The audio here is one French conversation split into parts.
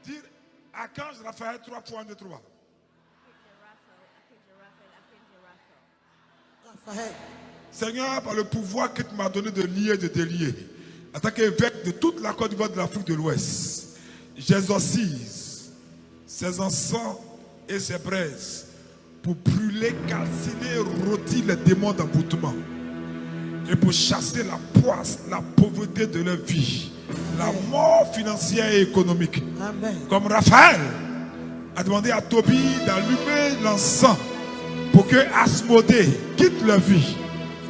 Dire Archange Raphaël 3 fois 1, 2, 3. Seigneur, par le pouvoir que tu m'as donné de lier et de délier, en tant qu'évêque de toute la Côte d'Ivoire de l'Afrique de l'Ouest, j'exorcise ces encens et ces braises pour brûler, calciner, rôtir les démons d'emboutement et pour chasser la poisse, la pauvreté de leur vie, la mort financière et économique. Amen. Comme Raphaël a demandé à Tobie d'allumer l'encens pour que Asmodée quitte leur vie.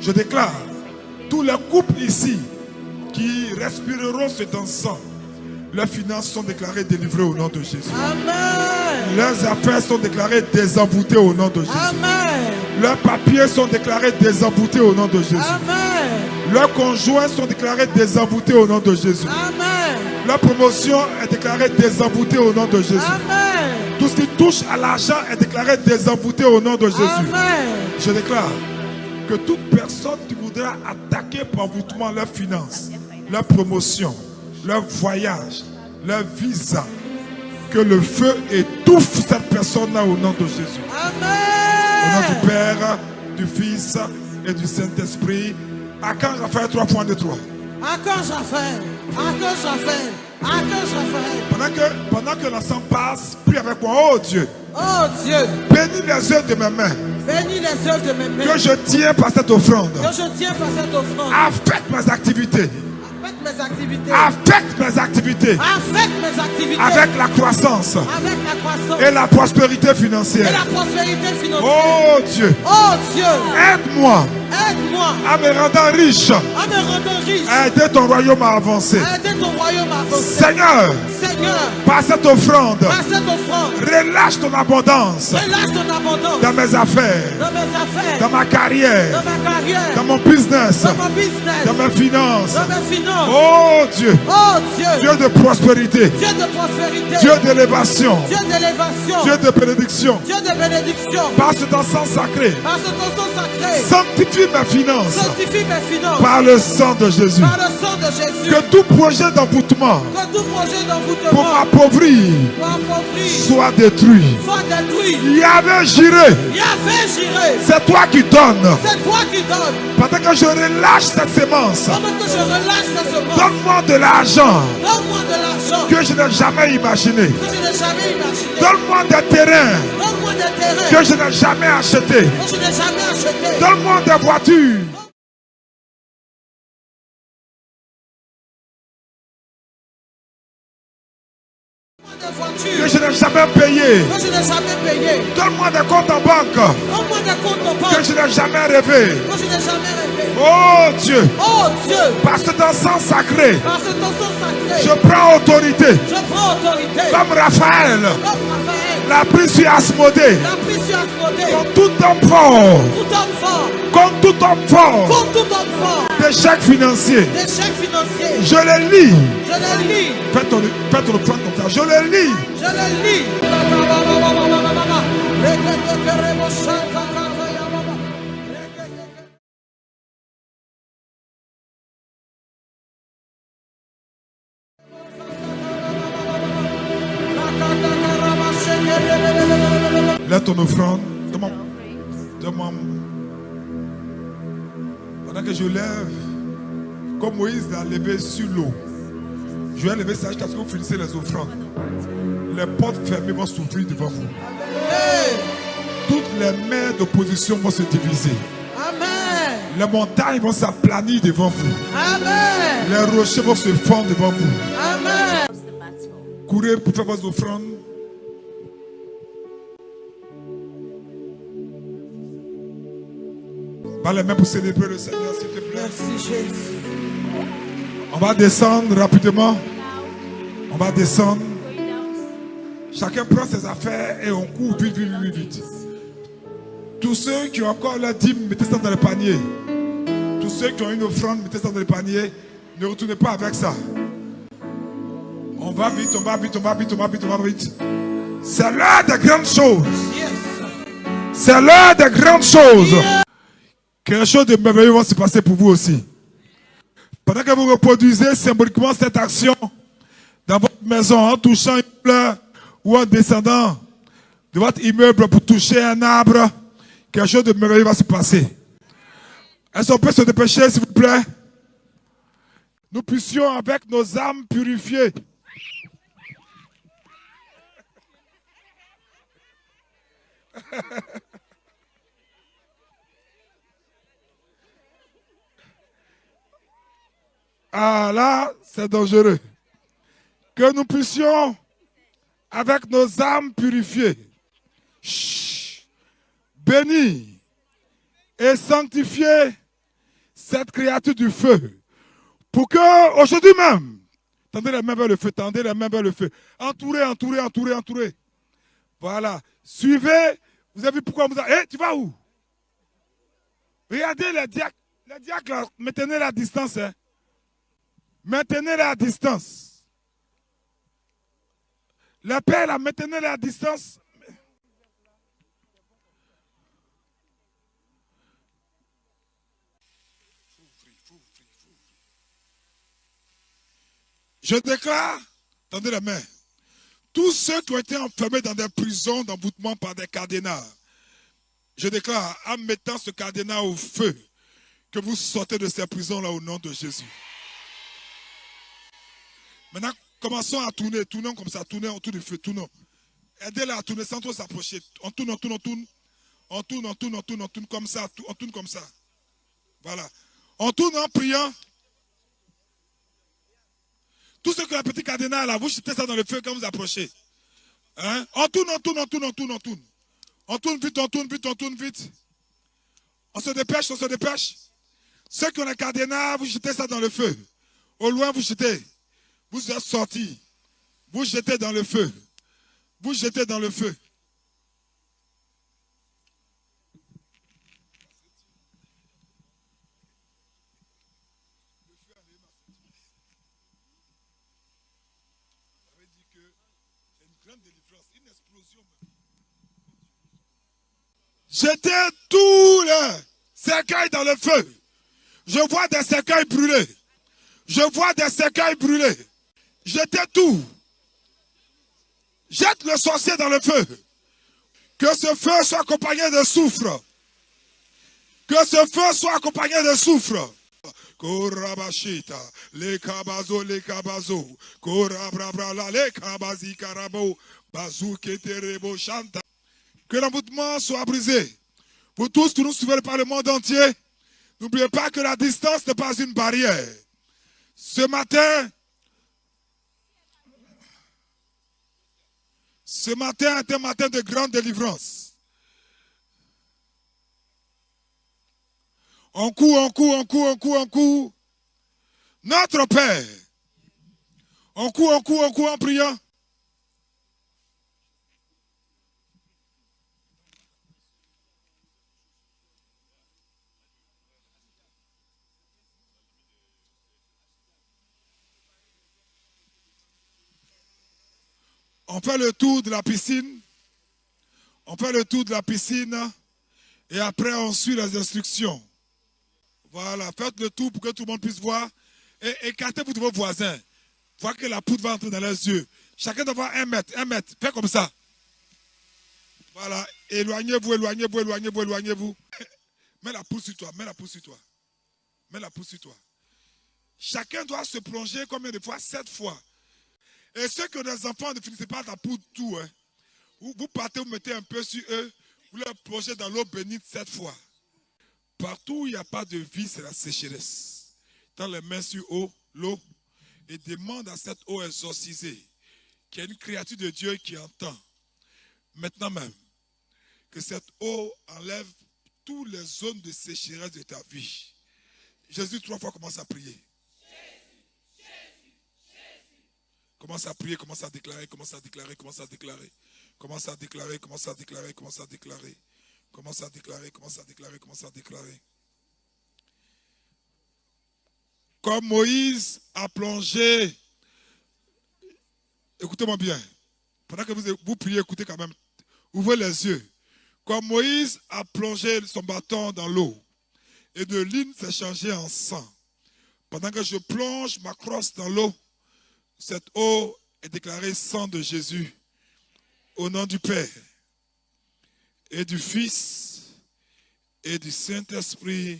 Je déclare, tous les couples ici qui respireront cet encens, leurs finances sont déclarées délivrées au nom de Jésus. Amen. Leurs affaires sont déclarées désemboutées au nom de Jésus. Amen. Leurs papiers sont déclarés désemboutés au nom de Jésus. Amen. Leurs conjoints sont déclarés désemboutés au nom de Jésus. Amen. Leur promotion est déclarée désemboutée au nom de Jésus. Amen. Tout ce qui touche à l'argent est déclaré désembouté au nom de Jésus. Amen. Je déclare que toute personne qui voudra attaquer par envoûtement leurs finances, leur promotion, leur voyage, leur visa, que le feu étouffe cette personne-là au nom de Jésus. Amen. Au nom du Père, du Fils et du Saint-Esprit. Archange Raphaël 3 fois 1, 2, 3. Archange Raphaël. Archange Raphaël. Archange Raphaël. Pendant que l'ensemble passe, prie avec moi. Oh Dieu. Oh Dieu. Bénis les œuvres de mes mains. Bénis les œuvres de mes mains. Que je tiens par cette offrande. Que je tiens par cette offrande. Affecte mes activités. Affecte mes activités. Affecte mes activités. Affecte mes activités. Avec la croissance. Avec la croissance. Et la prospérité financière. Et la prospérité financière. Oh Dieu. Oh Dieu. Aide-moi. Aide-moi. À me rendre riche. À me rendre riche. Aider ton royaume à avancer. Aider ton royaume à avancer. Seigneur. Seigneur. Par cette offrande. Par cette offrande. Relâche ton abondance. Relâche ton abondance. Dans mes affaires. Dans mes affaires. Dans ma carrière. Dans ma carrière. Dans mon business. Dans mon business. Dans mes finances. Dans mes finances. Oh Dieu. Oh Dieu. Dieu de prospérité. Dieu de prospérité. Dieu d'élévation. Dieu d'élévation. Dieu de bénédiction. Dieu de bénédiction. Par cet encens sacré. Par cet encens sacré. Sanctifie mes finances. Sanctifie mes finances. Par le sang de Jésus. Par le sang de Jésus. Que tout projet d'emboutement. Que tout projet d'envoûtement. Pour m'appauvrir. Soit détruit. Soit détruit. Yahvé Jiré. Yahvé Jiré. C'est toi qui donnes. C'est toi qui donnes. Pendant que je relâche cette sémence. Pendant que je relâche cette semence. Donne-moi de l'argent. Donne-moi de l'argent. Que je n'ai jamais imaginé. Que je n'ai jamais imaginé. Donne-moi des terrains. Donne-moi des terrains. Que je n'ai jamais acheté. Que je n'ai jamais acheté. Donne-moi des voitures. Que je n'ai jamais payé. Que je n'ai jamais payé. Donne-moi des comptes en banque. Donne-moi des comptes en banque. Que je n'ai jamais rêvé. Que je n'ai jamais rêvé. Oh Dieu. Oh Dieu. Par cet encens sacré. Par cet encens sacré. Je prends autorité. Je prends autorité. Comme Raphaël. Comme Raphaël. La prise sur Asmodée. La prise sur Asmodée. Contre tout homme fort. Tout homme fort. Contre tout homme fort. Contre tout homme fort. D'échecs financiers. D'échecs financiers. Je les lis. Je les lis. Faites-le prendre comme ça. Je les lis. Je les lis. Lève ton offrande. Demande. Pendant que je lève, comme Moïse l'a levé sur l'eau, je vais lever ça jusqu'à ce que vous finissez les offrandes. Les portes fermées vont s'ouvrir devant vous. Amen. Toutes les mers d'opposition vont se diviser. Amen. Les montagnes vont s'aplanir devant vous. Amen. Les rochers vont se fondre devant vous. Amen. Courez pour faire vos offrandes. Par les mains pour célébrer le Seigneur, s'il te plaît. Merci Jésus. On va descendre rapidement. On va descendre. Chacun prend ses affaires et on court vite, vite, vite, vite. Tous ceux qui ont encore leur dîme, mettez ça dans le panier. Tous ceux qui ont une offrande, mettez ça dans le panier. Ne retournez pas avec ça. On va vite, on va vite, on va vite, on va vite, on va vite. C'est l'heure des grandes choses. C'est l'heure des grandes choses. Quelque chose de merveilleux va se passer pour vous aussi. Pendant que vous reproduisez symboliquement cette action, dans votre maison, en touchant une fleur ou en descendant de votre immeuble pour toucher un arbre, quelque chose de merveilleux va se passer. Est-ce qu'on peut se dépêcher, s'il vous plaît? Nous puissions, avec nos âmes purifiées, ah là, c'est dangereux. Que nous puissions, avec nos âmes purifiées, bénir et sanctifier cette créature du feu. Pour que, aujourd'hui même, tendez les mains vers le feu, tendez les mains vers le feu. Entourez, entourez, entourez, entourez. Voilà. Suivez. Vous avez vu pourquoi vous avez... tu vas où? Regardez les diacres. Les diacres, là, maintenez la distance. Hein. Maintenez la distance. Les pères, là, maintenez la distance. Je déclare, tendez la main, tous ceux qui ont été enfermés dans des prisons d'envoûtement par des cadenas, je déclare, en mettant ce cadenas au feu, que vous sortez de ces prisons-là au nom de Jésus. Maintenant, commençons à tourner, tournons comme ça, tournez autour du feu, tournons. Aidez-la à tourner sans trop s'approcher. On tourne, on tourne, on tourne. On tourne, on tourne, on tourne, on tourne comme ça, on tourne comme ça. Voilà. On tourne en priant. Tout ce que la petite cadenas là, vous jetez ça dans le feu quand vous approchez. Hein? On tourne, on tourne, on tourne, on tourne, on tourne. On tourne vite, on tourne vite, on tourne vite. On se dépêche, on se dépêche. Ceux qui ont la cadenas, vous jetez ça dans le feu. Au loin, vous jetez. Vous êtes sortis. Vous jetez dans le feu. Vous jetez dans le feu. Jetez tous les cercueils dans le feu. Je vois des cercueils brûlés. Je vois des cercueils brûlés. Jetez tout. Jette le sorcier dans le feu. Que ce feu soit accompagné de soufre. Que ce feu soit accompagné de soufre. Korabashita, les kabazo, les kabazo, korabrabra, les kabazi karabo, bazou keterebo chanta. Que l'envoûtement soit brisé. Pour tous qui nous suivez par le monde entier, n'oubliez pas que la distance n'est pas une barrière. Ce matin est un matin de grande délivrance. On court, on court, on court, on court, on court. Notre Père. On court, on court, on court en priant. On fait le tour de la piscine. On fait le tour de la piscine. Et après, on suit les instructions. Voilà, faites le tour pour que tout le monde puisse voir. Et écartez-vous de vos voisins. Voir que la poudre va entrer dans leurs yeux. Chacun doit avoir 1 mètre, 1 mètre. Faites comme ça. Voilà, éloignez-vous, éloignez-vous, éloignez-vous, éloignez-vous. Mets la poudre sur toi, mets la poudre sur toi. Mets la poudre sur toi. Chacun doit se plonger combien de fois? 7 fois. Et ceux qui ont des enfants, ne finissez pas la poudre tout. Hein. Vous partez, vous mettez un peu sur eux, vous les plongez dans l'eau bénite 7 fois. Partout où il n'y a pas de vie, c'est la sécheresse. Tends les mains sur l'eau et demande à cette eau exorcisée qu'il y a une créature de Dieu qui entend. Maintenant même, que cette eau enlève toutes les zones de sécheresse de ta vie. Jésus 3 fois commence à prier. Commence à prier, commence à déclarer, commence à déclarer, commence à déclarer. Commence à déclarer, commence à déclarer, commence à déclarer. Commence à déclarer, commence à déclarer, commence à déclarer. Comme Moïse a plongé, écoutez-moi bien, pendant que vous priez, écoutez quand même, ouvrez les yeux. Comme Moïse a plongé son bâton dans l'eau, et de l'huile s'est changé en sang. Pendant que je plonge ma crosse dans l'eau, Cette eau est déclarée sang de Jésus. Au nom du Père et du Fils et du Saint-Esprit.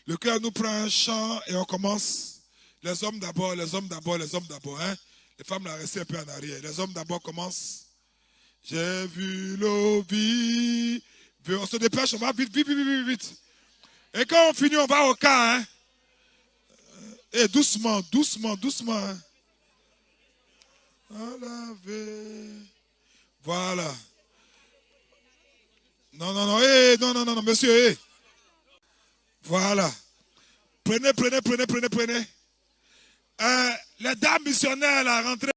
Le chœur nous prend un chant et on commence. Les hommes d'abord, les hommes d'abord, les hommes d'abord. Hein? Les femmes là restent un peu en arrière. Les hommes d'abord commencent. J'ai vu l'eau vive. On se dépêche, on va vite, vite, vite, vite, vite. Et quand on finit, on va au cas. Hein? Et doucement, doucement, doucement. Hein? Voilà. Non, non, non, non, non, non, non, monsieur, Voilà. Prenez, prenez, prenez, prenez, prenez. Les dames missionnaires, là, rentrez.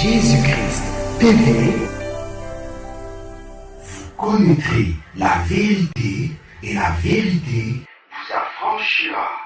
Jésus-Christ TV, vous connaîtrez la vérité et la vérité vous affranchira.